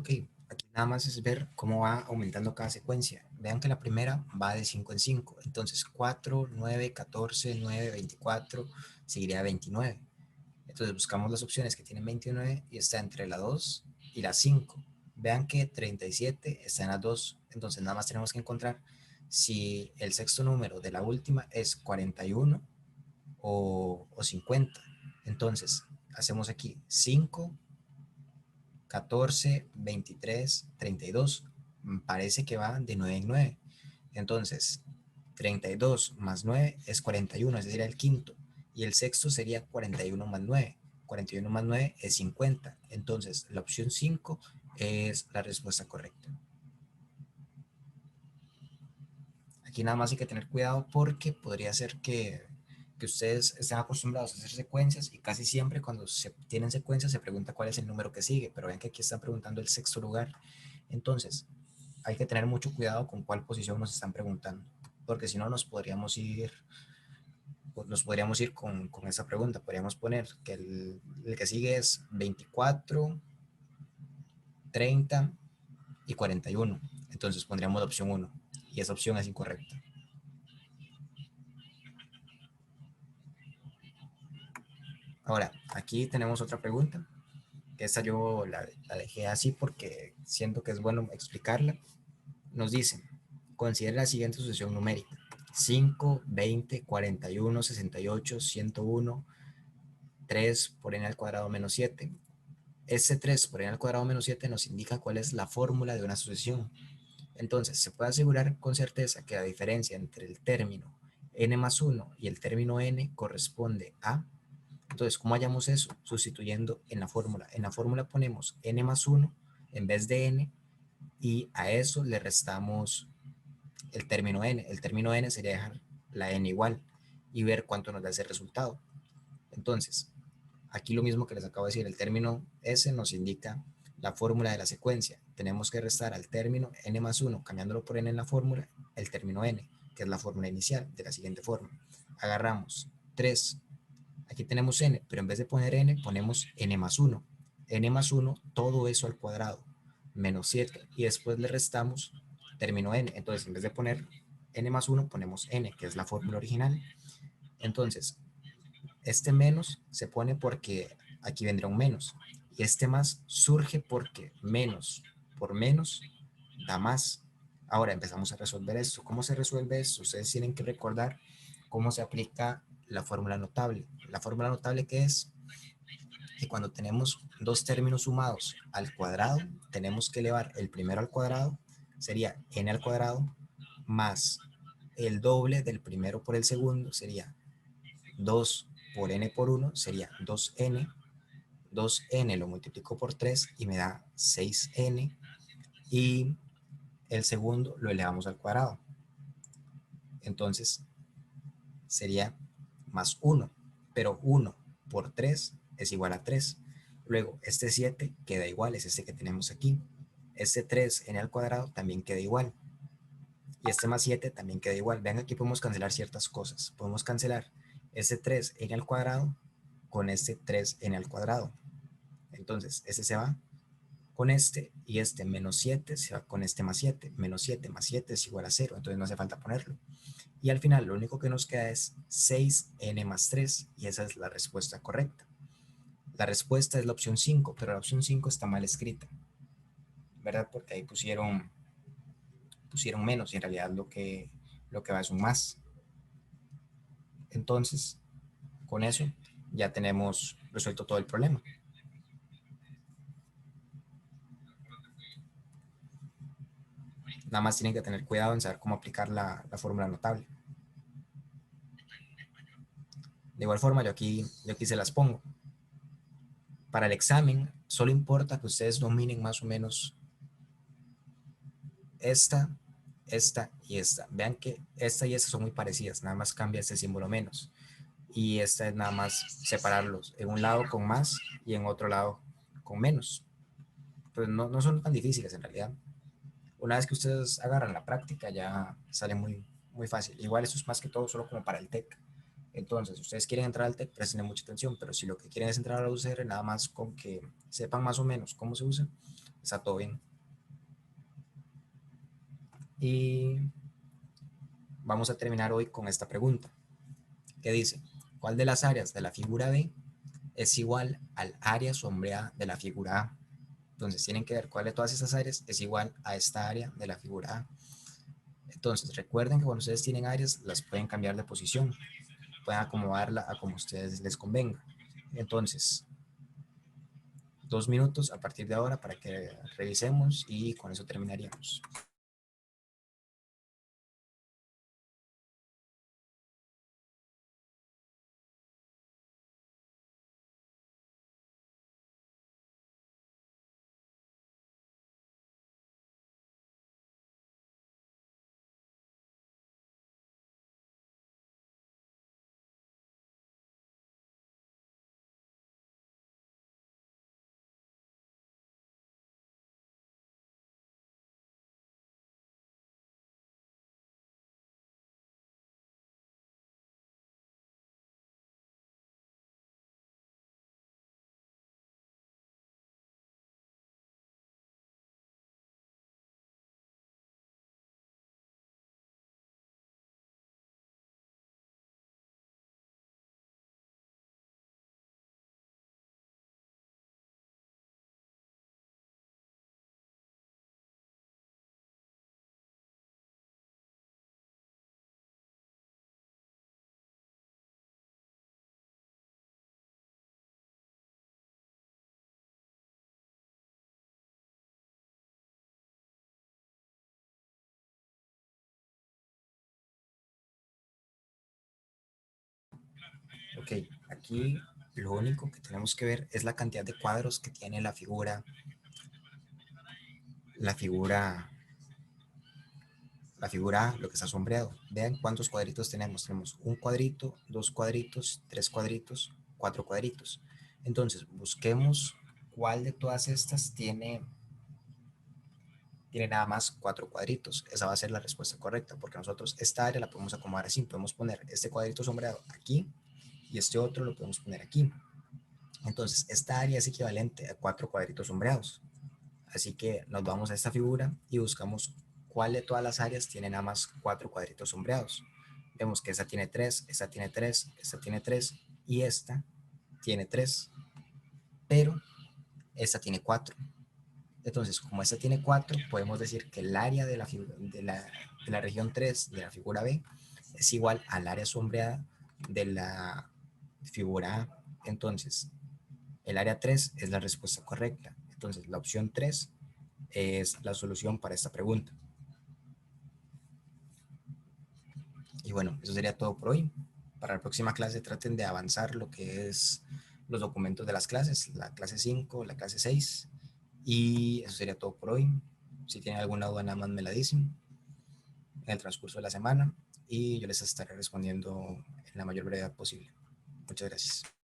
Ok, aquí nada más es ver cómo va aumentando cada secuencia. Vean que la primera va de 5 en 5. Entonces 4, 9, 14, 9, 24, seguiría 29. Entonces buscamos las opciones que tienen 29 y está entre la 2 y la 5. Vean que 37 está en las 2. Entonces nada más tenemos que encontrar si el sexto número de la última es 41 o 50. Entonces hacemos aquí 5, 14, 23, 32. Parece que va de 9 en 9. Entonces, 32 más 9 es 41, ese sería el quinto. Y el sexto sería 41 más 9. 41 más 9 es 50. Entonces, la opción 5 es la respuesta correcta. Aquí nada más hay que tener cuidado porque podría ser que ustedes estén acostumbrados a hacer secuencias y casi siempre cuando se tienen secuencias se pregunta cuál es el número que sigue, pero ven que aquí están preguntando el sexto lugar. Entonces, hay que tener mucho cuidado con cuál posición nos están preguntando, porque si no nos podríamos ir con esa pregunta. Podríamos poner que el que sigue es 24, 30 y 41. Entonces pondríamos la opción 1 y esa opción es incorrecta. Ahora, aquí tenemos otra pregunta, que esta yo la dejé así porque siento que es bueno explicarla. Nos dice, considera la siguiente sucesión numérica: 5, 20, 41, 68, 101, 3 por n al cuadrado menos 7. Este 3 por n al cuadrado menos 7 nos indica cuál es la fórmula de una sucesión. Entonces, se puede asegurar con certeza que la diferencia entre el término n más 1 y el término n corresponde a... Entonces, ¿cómo hallamos eso? Sustituyendo en la fórmula. En la fórmula ponemos n más 1 en vez de n y a eso le restamos el término n. El término n sería dejar la n igual y ver cuánto nos da ese resultado. Entonces, aquí lo mismo que les acabo de decir, el término s nos indica la fórmula de la secuencia. Tenemos que restar al término n más 1, cambiándolo por n en la fórmula, el término n, que es la fórmula inicial, de la siguiente forma. Agarramos 3, aquí tenemos n, pero en vez de poner n, ponemos n más 1. N más 1, todo eso al cuadrado, menos 7, y después le restamos término n. Entonces, en vez de poner n más 1, ponemos n, que es la fórmula original. Entonces, este menos se pone porque aquí vendrá un menos. Y este más surge porque menos por menos da más. Ahora empezamos a resolver esto. ¿Cómo se resuelve esto? Ustedes tienen que recordar cómo se aplica la fórmula notable. La fórmula notable, que es que cuando tenemos dos términos sumados al cuadrado, tenemos que elevar el primero al cuadrado, sería n al cuadrado, más el doble del primero por el segundo, sería 2 por n por 1, sería 2n. 2n lo multiplico por 3 y me da 6n. Y el segundo lo elevamos al cuadrado. Entonces sería más 1. Pero 1 por 3 es igual a 3. Luego este 7 queda igual, es este que tenemos aquí. Este 3n al cuadrado también queda igual. Y este más 7 también queda igual. Vean, aquí podemos cancelar ciertas cosas. Podemos cancelar este 3n al cuadrado con este 3n al cuadrado. Entonces, este se va con este y este menos 7 se va con este más 7. Menos 7 más 7 es igual a 0, entonces no hace falta ponerlo. Y al final lo único que nos queda es 6n más 3 y esa es la respuesta correcta. La respuesta es la opción 5, pero la opción 5 está mal escrita, ¿verdad? Porque ahí pusieron menos y en realidad lo que va es un más. Entonces, con eso ya tenemos resuelto todo el problema. Nada más tienen que tener cuidado en saber cómo aplicar la fórmula notable. De igual forma, yo aquí se las pongo. Para el examen, solo importa que ustedes dominen más o menos esta, esta y esta. Vean que esta y esta son muy parecidas, nada más cambia este símbolo menos. Y esta es nada más separarlos en un lado con más y en otro lado con menos. Pues no son tan difíciles en realidad. Una vez que ustedes agarran la práctica ya sale muy fácil. Igual eso es más que todo solo como para el TEC. Entonces, si ustedes quieren entrar al TEC, presten mucha atención, pero si lo que quieren es entrar a la UCR, nada más con que sepan más o menos cómo se usa, está todo bien. Y vamos a terminar hoy con esta pregunta, que dice, ¿cuál de las áreas de la figura B es igual al área sombreada de la figura A? Entonces, tienen que ver cuál de todas esas áreas es igual a esta área de la figura A. Entonces, recuerden que cuando ustedes tienen áreas, las pueden cambiar de posición, pueden acomodarla a como a ustedes les convenga. Entonces, 2 minutos a partir de ahora para que revisemos y con eso terminaríamos. Ok, aquí lo único que tenemos que ver es la cantidad de cuadros que tiene la figura, la figura A, lo que está sombreado. Vean cuántos cuadritos tenemos. Tenemos un cuadrito, dos cuadritos, tres cuadritos, cuatro cuadritos. Entonces, busquemos cuál de todas estas tiene nada más cuatro cuadritos. Esa va a ser la respuesta correcta, porque nosotros esta área la podemos acomodar así. Podemos poner este cuadrito sombreado aquí y este otro lo podemos poner aquí. Entonces, esta área es equivalente a cuatro cuadritos sombreados. Así que nos vamos a esta figura y buscamos cuál de todas las áreas tiene nada más cuatro cuadritos sombreados. Vemos que esta tiene tres, esta tiene tres, esta tiene tres y esta tiene tres, pero esta tiene cuatro. Entonces, como esta tiene 4, podemos decir que el área de la región 3 de la figura B es igual al área sombreada de la figura A. Entonces, el área 3 es la respuesta correcta. Entonces, la opción 3 es la solución para esta pregunta. Y bueno, eso sería todo por hoy. Para la próxima clase traten de avanzar lo que es los documentos de las clases, la clase 5, la clase 6. Y eso sería todo por hoy. Si tienen alguna duda, nada más me la dicen en el transcurso de la semana y yo les estaré respondiendo en la mayor brevedad posible. Muchas gracias.